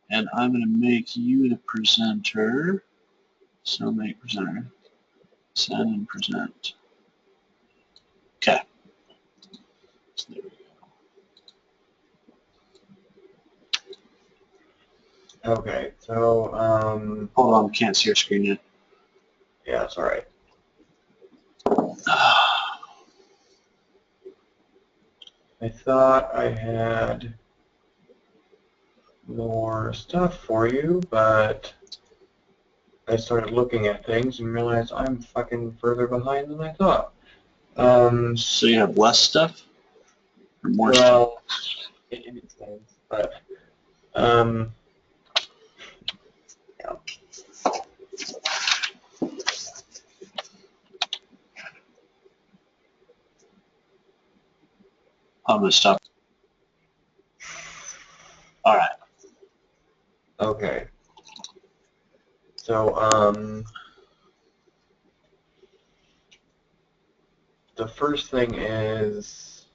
and I'm going to make you the presenter. So make presenter. Send and present. Okay. So there we go. Okay, so, Hold on, can't see your screen yet. yeah, it's all right. I thought I had more stuff for you, but I started looking at things and realized I'm fucking further behind than I thought. So you have less stuff? Or more stuff? Well, it makes sense, but, yeah. I'm going to stop. All right. Okay. So, the first thing is,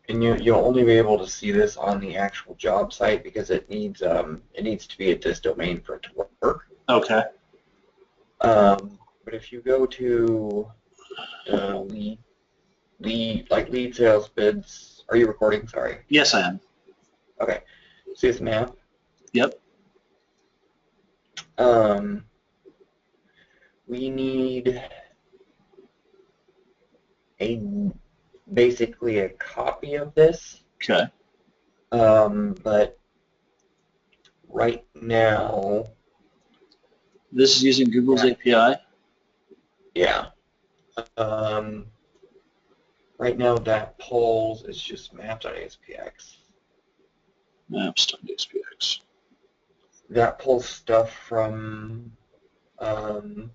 and you'll only be able to see this on the actual job site because it needs to be at this domain for it to work. Okay. But if you go to the lead sales bids, are you recording? Sorry. Yes, I am. Okay. See this map? Yep. We need basically a copy of this. Okay. But right now, This is using Google's API? yeah. Right now that polls is just maps.aspx. Maps.aspx. That pulls stuff from the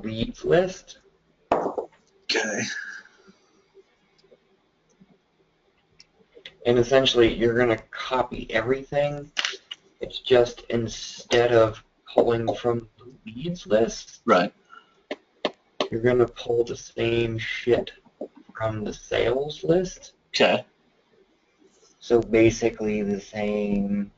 leads list. Okay. And essentially you're going to copy everything. It's just instead of pulling from the leads list, Right. you're going to pull the same shit from the sales list. Okay. So basically the same,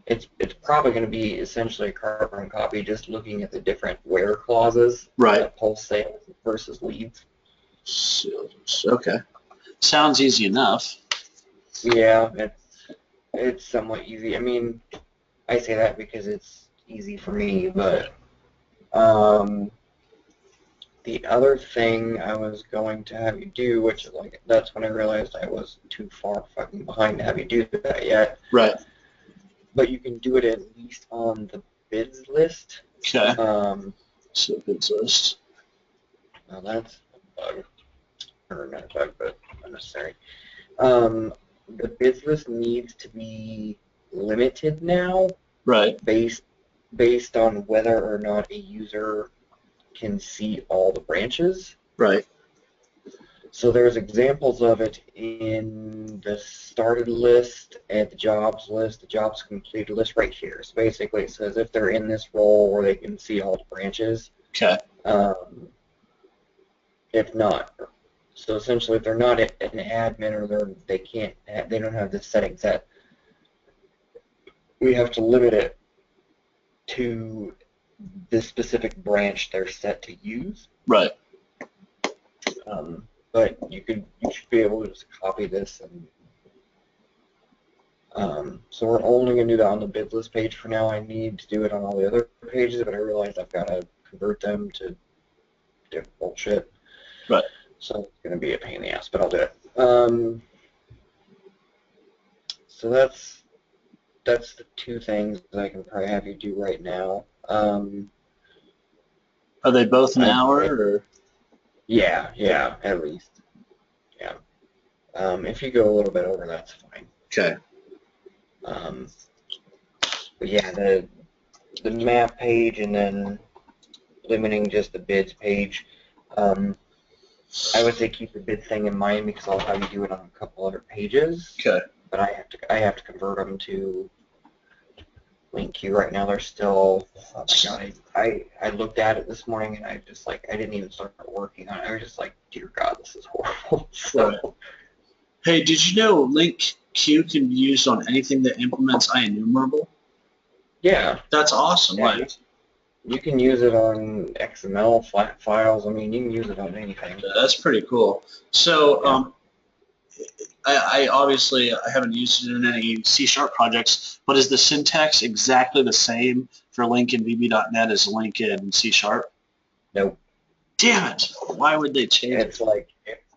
it's probably going to be essentially a carbon copy, just looking at the different where clauses Right. that pull sales versus leads. Sales. Okay. Sounds easy enough. Yeah, it's somewhat easy. I mean, I say that because it's easy for me, but the other thing I was going to have you do, which like that's when I realized I was too far fucking behind to have you do that yet. Right. But you can do it at least on the bids list. Okay. So bids list. Now that's a bug, or not a bug, but unnecessary. The bids list needs to be limited now. Right. Based on whether or not a user can see all the branches. Right. So there's examples of it in the started list, at the jobs list, the jobs completed list right here. So basically it says if they're in this role or they can see all the branches. Okay. If not. So essentially if they're not an admin or they don't have this setting set, we have to limit it to the specific branch they're set to use. Right. But you should be able to just copy this and so we're only going to do that on the bid list page for now. I need to do it on all the other pages, but I realized I've got to convert them to different bullshit. Right. So it's going to be a pain in the ass, but I'll do it. So that's the two things that I can probably have you do right now. Are they both an hour or? Yeah, at least. Yeah. If you go a little bit over, that's fine. Okay. But yeah, the map page and then limiting just the bids page. I would say keep the bid thing in mind because I'll have you do it on a couple other pages. Okay. But I have to convert them to link queue right now. They're still, oh my god, I looked at it this morning and I just like, I didn't even start working on it. I was just like, dear God, this is horrible. So, Right. Hey, did you know link queue can be used on anything that implements IEnumerable? yeah, That's awesome. yeah, Like, you can use it on XML flat files. I mean, you can use it on anything. that's pretty cool. So, Yeah. I obviously I haven't used it in any C# projects, but is the syntax exactly the same for link in VB.NET as link in C#? Nope. Damn it! Why would they change it? It's like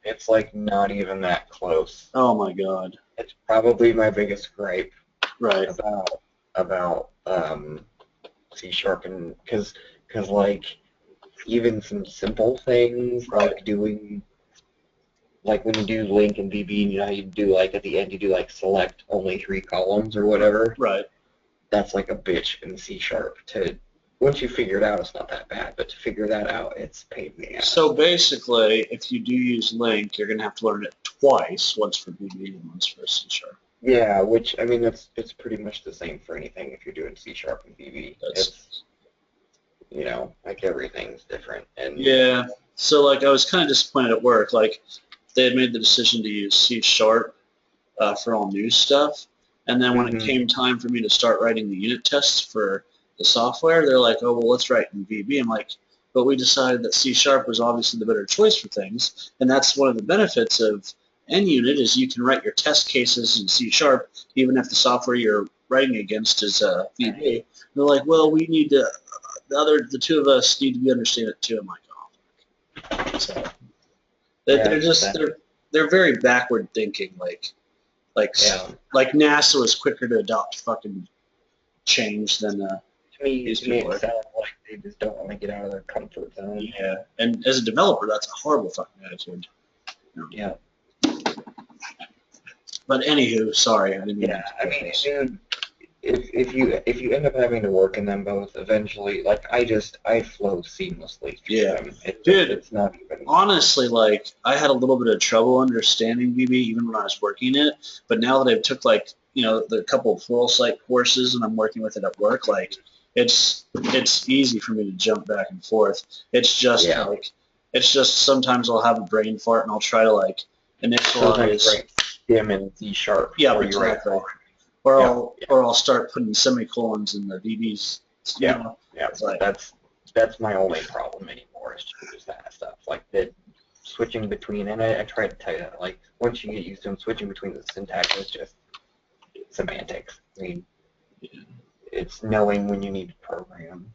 it's like not even that close. Oh my god. It's probably my biggest gripe Right. about C sharp, and because like even some simple things like doing, like when you do link and VB, you know how you do like at the end you do like select only 3 columns or whatever. Right. That's like a bitch in C sharp. To once you figure it out, it's not that bad, but to figure that out, it's a pain in the ass. So basically, if you do use link, you're gonna have to learn it twice, once for VB and once for C#. Yeah, which I mean it's pretty much the same for anything if you're doing C sharp and VB. It's, you know, like everything's different. And yeah. So like I was kind of disappointed at work. Like they had made the decision to use C# for all new stuff, and then when it came time for me to start writing the unit tests for the software, they're like, "Oh well, let's write in VB." I'm like, "But we decided that C# was obviously the better choice for things, and that's one of the benefits of NUnit is you can write your test cases in C# even if the software you're writing against is VB." And they're like, "Well, we need to. The two of us need to be understand it too." I'm like, "Oh." So yeah, they're just they're very backward thinking. Like yeah. like NASA was quicker to adopt fucking change than these To me, people it are. sounds like they just don't want to get out of their comfort zone. Yeah, and as a developer, that's a horrible fucking attitude. Yeah. But anywho, sorry, I didn't mean Yeah, to I mean, dude, if you end up having to work in them both eventually, like I flow seamlessly through Yeah, them. dude. It's not even. Honestly, like I had a little bit of trouble understanding VB even when I was working it, but now that I've took like the couple of Pluralsight courses and I'm working with it at work, like it's easy for me to jump back and forth. It's just Yeah. like it's just sometimes I'll have a brain fart and I'll try to like Sometimes initialize. write stem and C sharp, Yeah, or you write. exactly. Or Yeah, I'll start putting semicolons in the VBs. yeah, yeah. It's like, That's my only problem anymore is just that stuff, like the switching between. And I try to tell you that, like once you get used to them, switching between the syntax is just semantics. I mean, it's knowing when you need to program.